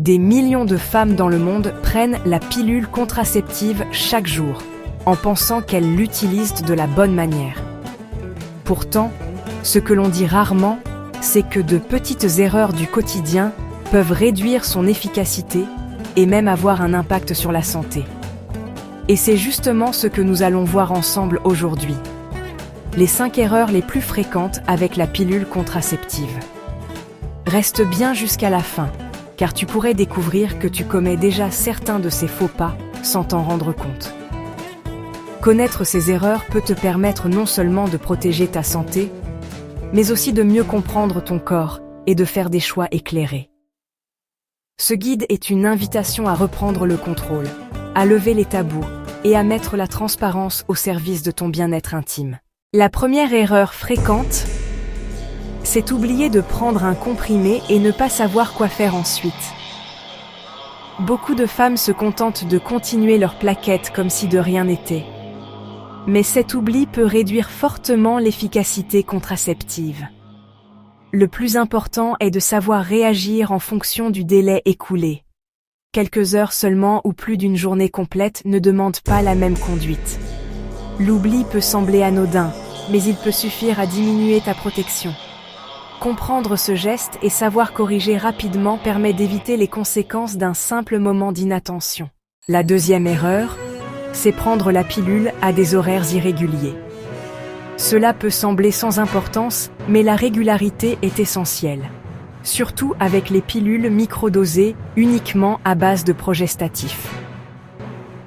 Des millions de femmes dans le monde prennent la pilule contraceptive chaque jour, en pensant qu'elles l'utilisent de la bonne manière. Pourtant, ce que l'on dit rarement, c'est que de petites erreurs du quotidien peuvent réduire son efficacité et même avoir un impact sur la santé. Et c'est justement ce que nous allons voir ensemble aujourd'hui. Les 5 erreurs les plus fréquentes avec la pilule contraceptive. Reste bien jusqu'à la fin, car tu pourrais découvrir que tu commets déjà certains de ces faux pas sans t'en rendre compte. Connaître ces erreurs peut te permettre non seulement de protéger ta santé, mais aussi de mieux comprendre ton corps et de faire des choix éclairés. Ce guide est une invitation à reprendre le contrôle, à lever les tabous et à mettre la transparence au service de ton bien-être intime. La première erreur fréquente, c'est oublier de prendre un comprimé et ne pas savoir quoi faire ensuite. Beaucoup de femmes se contentent de continuer leur plaquette comme si de rien n'était. Mais cet oubli peut réduire fortement l'efficacité contraceptive. Le plus important est de savoir réagir en fonction du délai écoulé. Quelques heures seulement ou plus d'une journée complète ne demandent pas la même conduite. L'oubli peut sembler anodin, mais il peut suffire à diminuer ta protection. Comprendre ce geste et savoir corriger rapidement permet d'éviter les conséquences d'un simple moment d'inattention. La deuxième erreur, c'est prendre la pilule à des horaires irréguliers. Cela peut sembler sans importance, mais la régularité est essentielle. Surtout avec les pilules microdosées uniquement à base de progestatifs.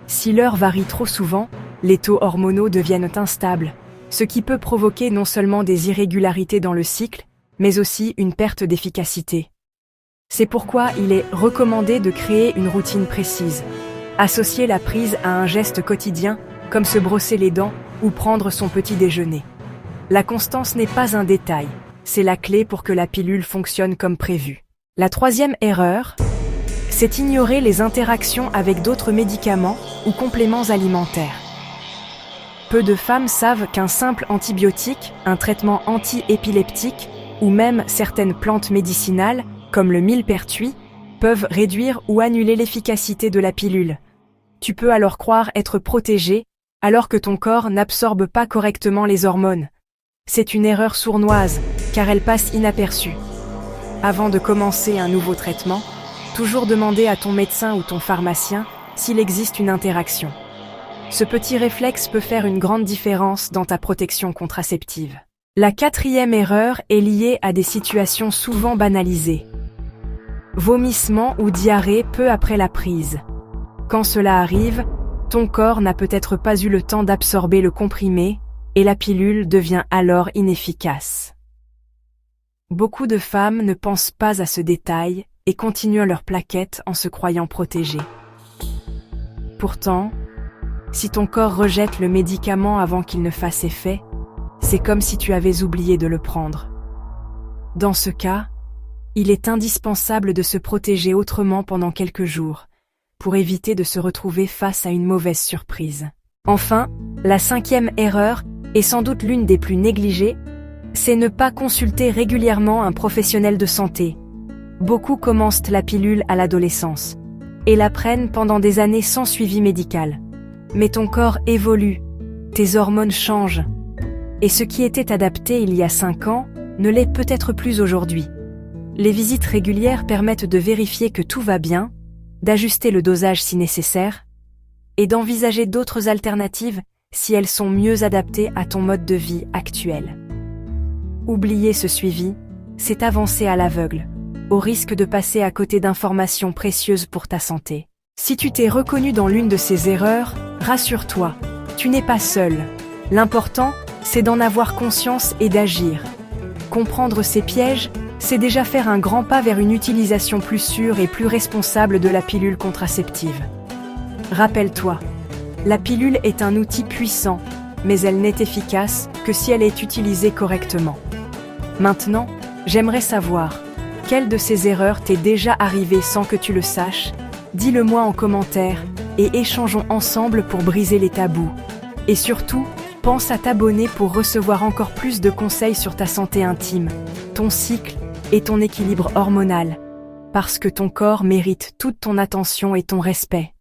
Si l'heure varie trop souvent, les taux hormonaux deviennent instables, ce qui peut provoquer non seulement des irrégularités dans le cycle, mais aussi une perte d'efficacité. C'est pourquoi il est recommandé de créer une routine précise. Associer la prise à un geste quotidien, comme se brosser les dents ou prendre son petit déjeuner. La constance n'est pas un détail, c'est la clé pour que la pilule fonctionne comme prévu. La troisième erreur, c'est ignorer les interactions avec d'autres médicaments ou compléments alimentaires. Peu de femmes savent qu'un simple antibiotique, un traitement anti-épileptique, ou même certaines plantes médicinales, comme le millepertuis, peuvent réduire ou annuler l'efficacité de la pilule. Tu peux alors croire être protégé, alors que ton corps n'absorbe pas correctement les hormones. C'est une erreur sournoise, car elle passe inaperçue. Avant de commencer un nouveau traitement, toujours demander à ton médecin ou ton pharmacien s'il existe une interaction. Ce petit réflexe peut faire une grande différence dans ta protection contraceptive. La quatrième erreur est liée à des situations souvent banalisées. Vomissements ou diarrhée peu après la prise. Quand cela arrive, ton corps n'a peut-être pas eu le temps d'absorber le comprimé et la pilule devient alors inefficace. Beaucoup de femmes ne pensent pas à ce détail et continuent leur plaquette en se croyant protégées. Pourtant, si ton corps rejette le médicament avant qu'il ne fasse effet, c'est comme si tu avais oublié de le prendre. Dans ce cas, il est indispensable de se protéger autrement pendant quelques jours, pour éviter de se retrouver face à une mauvaise surprise. Enfin, la cinquième erreur, et sans doute l'une des plus négligées, c'est ne pas consulter régulièrement un professionnel de santé. Beaucoup commencent la pilule à l'adolescence, et la prennent pendant des années sans suivi médical. Mais ton corps évolue, tes hormones changent, et ce qui était adapté il y a 5 ans ne l'est peut-être plus aujourd'hui. Les visites régulières permettent de vérifier que tout va bien, d'ajuster le dosage si nécessaire, et d'envisager d'autres alternatives si elles sont mieux adaptées à ton mode de vie actuel. Oublier ce suivi, c'est avancer à l'aveugle, au risque de passer à côté d'informations précieuses pour ta santé. Si tu t'es reconnu dans l'une de ces erreurs, rassure-toi, tu n'es pas seul. L'important, c'est d'en avoir conscience et d'agir. Comprendre ces pièges, c'est déjà faire un grand pas vers une utilisation plus sûre et plus responsable de la pilule contraceptive. Rappelle-toi, la pilule est un outil puissant, mais elle n'est efficace que si elle est utilisée correctement. Maintenant, j'aimerais savoir, quelle de ces erreurs t'est déjà arrivée sans que tu le saches? Dis-le-moi en commentaire et échangeons ensemble pour briser les tabous. Et surtout, pense à t'abonner pour recevoir encore plus de conseils sur ta santé intime, ton cycle et ton équilibre hormonal. parce que ton corps mérite toute ton attention et ton respect.